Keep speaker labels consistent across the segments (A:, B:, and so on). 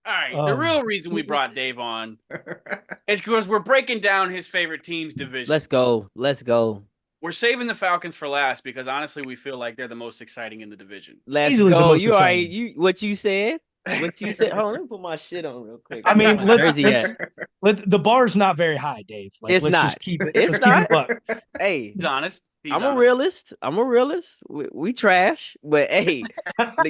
A: All right. The real reason we brought Dave on is because we're breaking down his favorite team's division.
B: Let's go. Let's go.
A: We're saving the Falcons for last because honestly, we feel like they're the most exciting in the division.
B: Let's
C: Easily the
B: go.
C: most
B: You all right?
C: exciting.
B: You what you said? What you said? Hold on, let me put my shit on real quick.
C: I
B: Where
C: mean,
B: my
C: let's
B: jersey
C: let's
B: at?
C: the bar's not very high, Dave. Like,
B: It's
C: let's
B: not.
C: just keep it.
B: It's
C: Let's keep
B: not.
C: it buck.
B: Hey,
A: He's honest. He's
B: I'm a
A: honest.
B: realist. I'm a realist. We trash, but hey,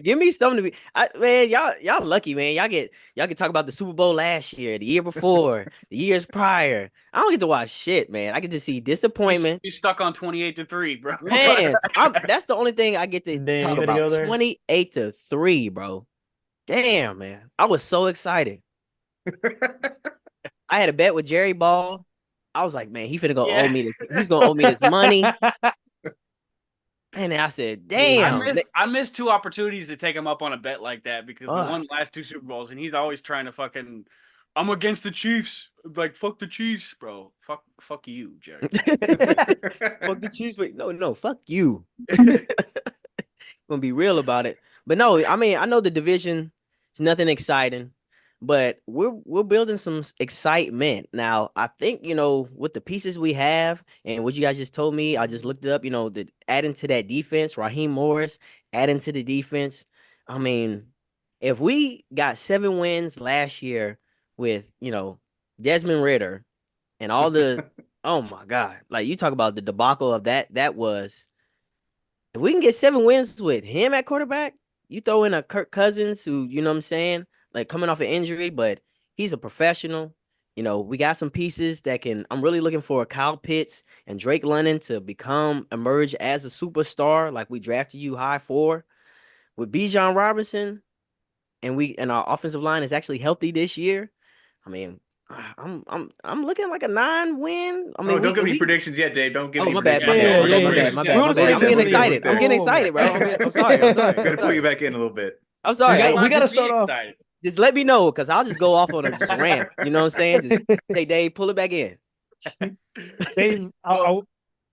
B: give me something to be. Man, y'all lucky, man. Y'all can talk about the Super Bowl last year, the year before, the years prior. I don't get to watch shit, man. I get to see disappointment.
A: You stuck on 28-3, bro.
B: Man, that's the only thing I get to
D: Damn,
B: talk
D: you gotta
B: about.
D: go there.
B: 28-3, bro. Damn, man. I was so excited. I had a bet with Jerry Ball. I was like, man, he finna go
A: Yeah.
B: owe me this. He's gonna owe me this money. And then I said, damn.
A: I missed two opportunities to take him up on a bet like that because we won
B: Fuck.
A: the last two Super Bowls, and he's always trying to fucking. I'm against the Chiefs. Like fuck the Chiefs, bro. Fuck you, Jerry.
B: Fuck the Chiefs. Wait, no, fuck you. Gonna be real about it. But no, I mean, I know the division is nothing exciting, but we're building some excitement. Now, I think, with the pieces we have and what you guys just told me, I just looked it up, the adding to that defense, Raheem Morris, adding to the defense. I mean, if we got 7 wins last year with, Desmond Ritter and all the oh my God, like you talk about the debacle of that was if we can get 7 wins with him at quarterback, you throw in a Kirk Cousins who, you know what I'm saying, like coming off an injury, but he's a professional. We got some pieces that can. I'm really looking for Kyle Pitts and Drake London to emerge as a superstar, like we drafted you high for. With Bijan Robinson, and our offensive line is actually healthy this year. I mean, I'm looking like a 9 win. I mean,
E: don't give any predictions yet, Dave. Don't give
B: Oh,
E: any
B: my bad,
E: predictions.
B: my
E: yet.
B: bad,
E: We're
B: my
E: gonna-
B: bad, my bad,
C: We
B: my
C: wanna
B: bad.
C: see
B: I'm
C: that.
B: getting
C: We're gonna
B: excited.
C: get
B: I'm getting
C: there.
B: excited, bro. I'm sorry.
E: We're gonna pull you back in a little bit.
B: I'm sorry.
C: We gotta start off.
A: Excited.
B: Just let me know, because I'll just go off on a just rant. You know what I'm saying? Just hey, Dave, pull it back in.
C: Dave,
A: Go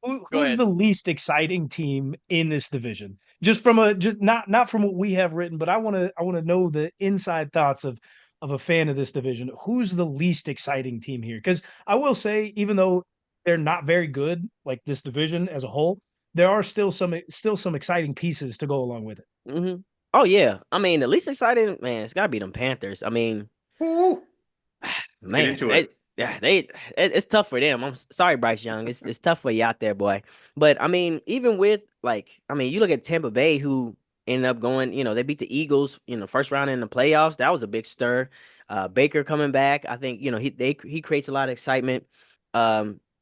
C: who's
A: ahead.
C: the least exciting team in this division? Just not from what we have written, but I want to know the inside thoughts of a fan of this division. Who's the least exciting team here? Because I will say, even though they're not very good, like this division as a whole, there are still some exciting pieces to go along with it.
B: Hmm. Oh yeah. I mean, the least exciting, man, it's gotta be them Panthers. I mean,
E: Woo. Let's get
B: man,
E: into it.
B: it's tough for them. Sorry, Bryce Young. It's tough for you out there, boy. But I mean, even with you look at Tampa Bay, who ended up going, they beat the Eagles, first round in the playoffs. That was a big stir. Baker coming back, I think, he creates a lot of excitement.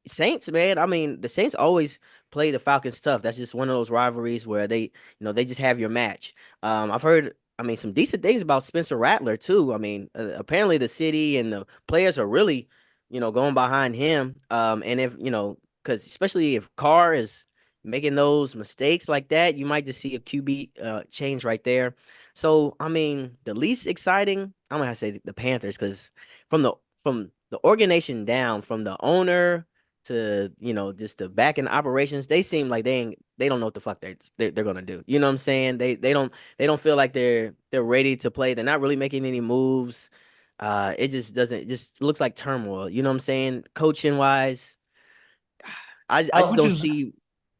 B: Saints, man. I mean, the Saints always play the Falcons tough. That's just one of those rivalries where they just have your match. I've heard, I mean, some decent things about Spencer Rattler too. I mean, apparently the city and the players are really, going behind him. And if because especially if Carr is making those mistakes like that, you might just see a QB change right there. So I mean, the least exciting, I'm gonna have to say the Panthers, because from the organization down, from the owner to just the back end operations, they seem like they don't know what the fuck they're gonna do. You know what I'm saying? They don't feel like they're ready to play. They're not really making any moves. It just looks like turmoil. You know what I'm saying? Coaching wise, I just
D: Which
B: don't
D: is
B: see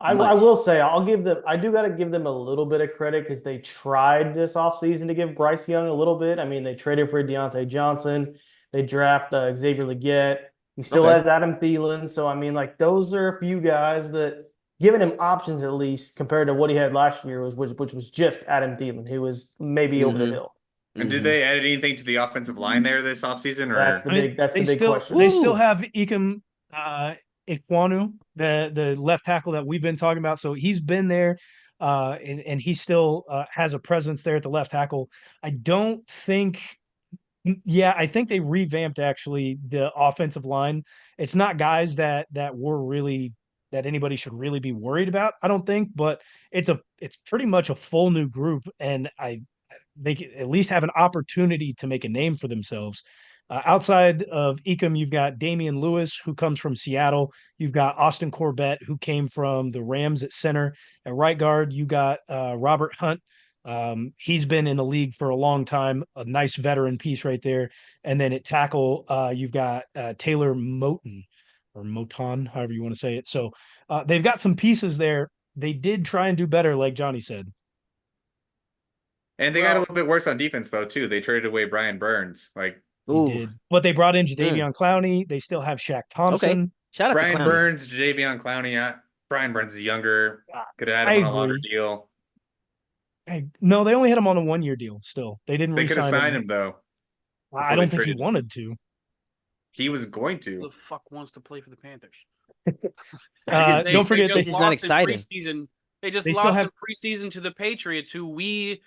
D: I will
B: much.
D: say I'll give them I do got to give them a little bit of credit because they tried this offseason to give Bryce Young a little bit. I mean, they traded for Deontay Johnson. They draft Xavier Legette. He still
B: Okay.
D: has Adam Thielen. So I mean, like those are a few guys that giving him options at least compared to what he had last year which was just Adam Thielen, who was maybe over the
B: Mm-hmm.
D: hill.
E: And did
B: Mm-hmm.
E: they add anything to the offensive line there this offseason, or
C: I mean,
D: That's the
C: they
D: big
C: still
D: question.
C: they still
B: Ooh.
C: have Ikem Ikwanu, the left tackle that we've been talking about. So he's been there, and he still has a presence there at the left tackle. I don't think. Yeah, I think they revamped actually the offensive line. It's not guys that were really that anybody should really be worried about, I don't think, but it's pretty much a full new group, and they at least have an opportunity to make a name for themselves. Outside of Ecom, you've got Damian Lewis, who comes from Seattle. You've got Austin Corbett, who came from the Rams at center. At right guard, you got Robert Hunt, He's been in the league for a long time, a nice veteran piece right there. And then at tackle, you've got Taylor Moton or Moton, however you want to say it. So they've got some pieces there. They did try and do better, like Johnny said.
E: And they got a little bit worse on defense though too. They traded away Brian Burns. Like
C: They
B: Ooh,
C: did. But they brought in Jadeveon Clowney. They still have Shaq Thompson.
B: okay. Shout out to
E: Brian
B: Clowney.
E: Burns, Jadeveon Clowney. Brian Burns is younger. Could have had
C: I
E: him on a longer
C: agree.
E: deal.
C: No, they only had him on a 1-year deal still. They didn't
E: They could have
C: re-sign
E: signed him though.
C: I don't think he wanted to.
E: He was going
A: Who
E: to.
A: the fuck wants to play for the Panthers?
C: Don't forget
A: they
B: this
A: just
B: is not
A: lost
B: exciting.
A: in preseason. They just
C: They still
A: lost
C: have-
A: in preseason to the Patriots, who we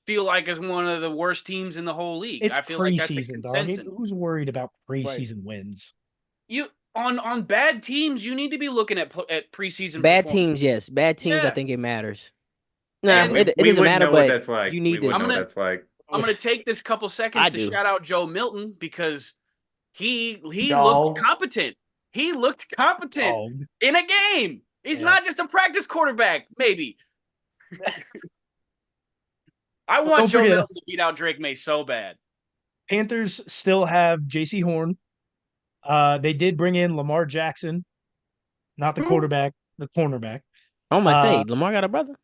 A: feel like is one of the worst teams in the whole league.
C: It's
A: I feel like that's a
C: preseason, dog.
A: consensus.
C: Who's worried about preseason wins?
A: You on bad teams, you need to be looking at preseason.
B: Bad
A: performance.
B: teams, yes. Bad teams, I
A: Yeah.
B: think it matters. Nah,
A: And
B: it
E: we
B: doesn't
E: wouldn't
B: matter,
E: know what
B: but
E: that's like.
B: you need
E: we wouldn't
B: this.
E: know what
A: gonna-
E: that's like.
A: I'm going to take this couple seconds
B: I
A: to
B: do.
A: shout out Joe Milton because he
D: Dog.
A: looked competent. He looked competent
C: Dog.
A: in a game. He's
C: Yeah.
A: not just a practice quarterback, maybe. I
C: Don't
A: want Joe
C: forget-
A: Milton to beat out Drake May so bad.
C: Panthers still have J.C. Horn. They did bring in Lamar Jackson, not the quarterback, the cornerback.
B: I'm gonna say Lamar got a brother.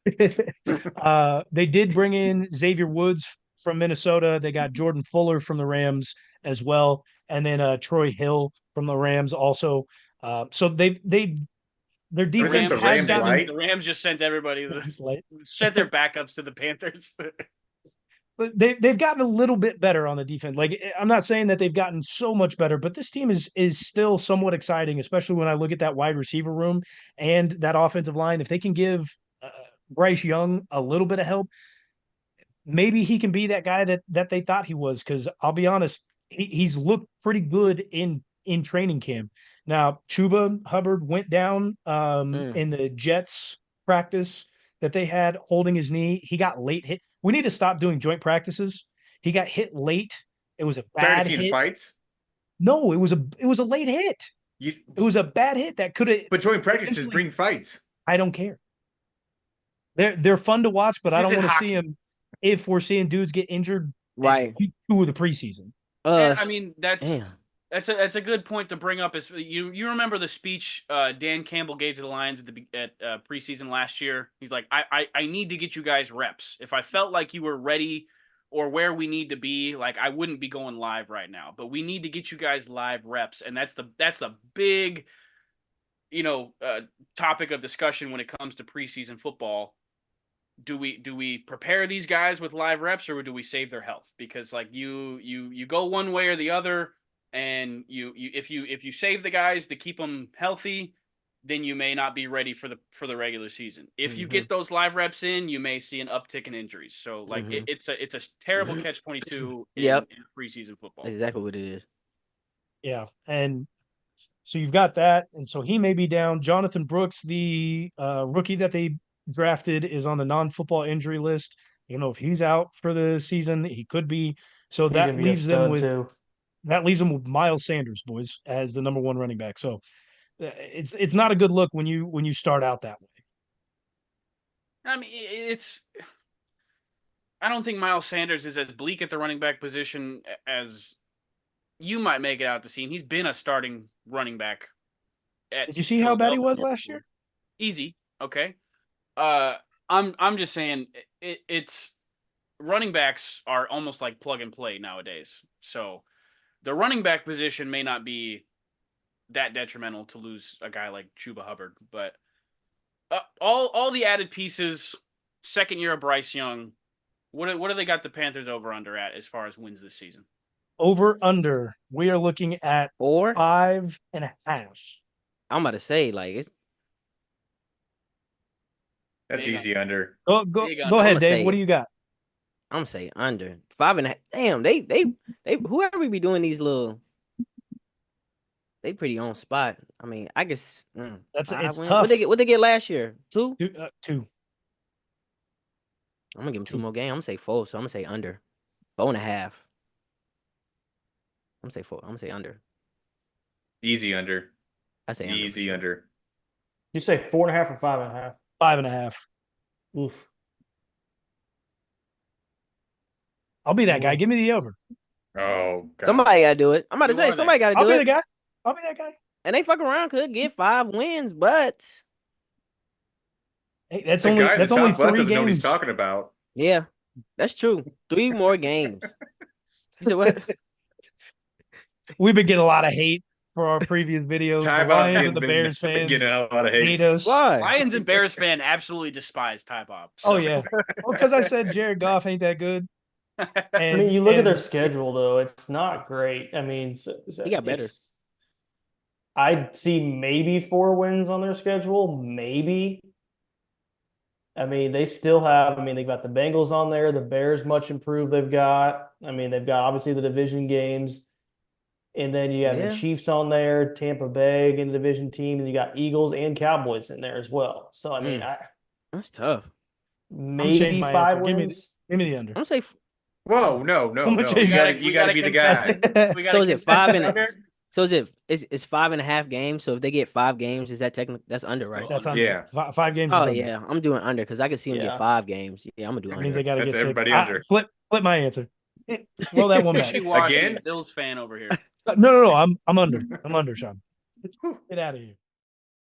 C: They did bring in Xavier Woods from Minnesota. They got Jordan Fuller from the Rams as well, and then Troy Hill from the Rams also. So their defense
E: the
C: has
E: Rams
C: gotten
E: light?
A: The Rams just sent everybody sent their backups to the Panthers.
C: But they've gotten a little bit better on the defense. Like, I'm not saying that they've gotten so much better, but this team is still somewhat exciting, especially when I look at that wide receiver room and that offensive line. If they can give Bryce Young a little bit of help, maybe he can be that guy that they thought he was. Because I'll be honest, he's looked pretty good in training camp. Now, Chuba Hubbard went down in the Jets practice that they had holding his knee. He got late hit. We need to stop doing joint practices. He got hit late. It was a bad
E: Started seeing
C: hit.
E: fights.
C: No, it was a late hit. It was a bad hit that could have.
E: But joint practices bring fights.
C: I don't care. They're fun to watch, but
A: This
C: I don't
A: isn't
C: want to see
A: hockey.
C: them if we're seeing dudes get injured.
B: Right.
C: Week 2 of the preseason.
A: And, I mean,
B: damn.
A: that's a good point to bring up. Is you remember the speech Dan Campbell gave to the Lions at preseason last year? He's like, I need to get you guys reps. If I felt like you were ready or where we need to be, like I wouldn't be going live right now. But we need to get you guys live reps, and that's the big, topic of discussion when it comes to preseason football. Do we prepare these guys with live reps, or do we save their health? Because like you go one way or the other. And if you save the guys to keep them healthy, then you may not be ready for the regular season. If you get those live reps in, you may see an uptick in injuries. So like it's a terrible catch-22 in preseason football.
B: That's exactly what it is.
C: Yeah, and so you've got that, and so he may be down. Jonathan Brooks, the rookie that they drafted, is on the non-football injury list. You know, if he's out for the season, he could be. So
D: He's
C: that
D: gonna be a
C: leaves them
D: stud,
C: with.
D: too.
C: That leaves them with Miles Sanders, boys, as the number 1 running back. So it's not a good look when you start out that way.
A: I mean, I don't think Miles Sanders is as bleak at the running back position as you might make it out to seem. He's been a starting running back.
C: Did you see how bad he was last year?
A: Easy, okay. I'm just saying it's running backs are almost like plug and play nowadays. So the running back position may not be that detrimental to lose a guy like Chuba Hubbard, but all the added pieces, second year of Bryce Young, what do they got the Panthers over under at as far as wins this season?
C: Over under, we are looking at 5.5.
B: I'm about to say like
E: That's
A: Big
E: easy under.
C: Go
A: Big
C: go
A: under.
C: ahead,
B: I'ma
C: Dave.
B: say-
C: What do you got?
B: I'm gonna say under 5.5. Damn, they whoever we be doing these little, they pretty on spot. I mean, I guess
C: It's
B: 5 wins.
C: tough.
B: What they get last year? 2.
C: 2.
B: I'm gonna give them 2 more games. I'm gonna say 4. So I'm gonna say under 4.5. I'm gonna say 4. I'm gonna say under.
E: Easy under.
B: I say under for
E: Easy
B: sure.
E: under.
D: You say 4.5 or 5.5?
C: 5.5.
D: Oof.
C: I'll be that guy. Give me the over.
E: Oh God.
B: Somebody got to do it. I'm about to
A: You
B: say
A: are
B: somebody got to
C: I'll
B: do
C: be the
B: it.
C: guy. I'll be that guy.
B: And they fuck around could get 5 wins, but
C: Hey, that's
E: The
C: only
E: guy in the
C: that's only
E: top left
C: 3
E: doesn't know what he's
C: games.
E: talking about.
B: yeah, that's true. 3 more games. You said what?
C: We've been getting a lot of hate for our previous videos.
E: Ty
C: The
E: Bob's
C: Lions and the Bears fans
E: getting a lot of
C: hate
E: hate.
C: us.
B: Why?
A: Lions and Bears fan absolutely despise Ty Bob.
C: Oh yeah. Well, because I said Jared Goff ain't that good.
A: yeah.
C: And,
D: I mean, you look at their
C: and
D: schedule though; it's not great. I mean,
B: He got better.
D: I'd see maybe 4 wins on their schedule, maybe. I mean, they still have. I mean, they've got the Bengals on there. The Bears much improved. They've got. I mean, they've got obviously the division games, and then you have
B: Yeah.
D: the Chiefs on there, Tampa Bay in the division team, and you got Eagles and Cowboys in there as well. So I mean,
B: That's tough.
C: I'm changing
D: maybe
C: my
D: 5
C: answer.
D: wins.
C: Give me the under.
B: I'm gonna say.
E: Whoa, no.
C: I'm gonna change
E: You gotta be the guy.
A: We got
B: So
A: a
B: is it 5
A: consensus
B: and
A: out here?
B: so it's 5.5 games. So if they get 5 games, is that technically that's under, right?
C: That's under.
E: Yeah.
C: 5 games. Is
B: Oh
C: under.
B: yeah, I'm doing under because I can see them
D: Yeah.
B: get 5 games. Yeah, I'm gonna do
C: That
B: under.
C: means they got to
E: That's
C: get 6.
E: everybody under.
C: Flip my answer. Roll that one back.
A: Wishy-washy
E: Again?
A: Bills fan over here.
C: No. I'm under. I'm under, Sean. Get out of here.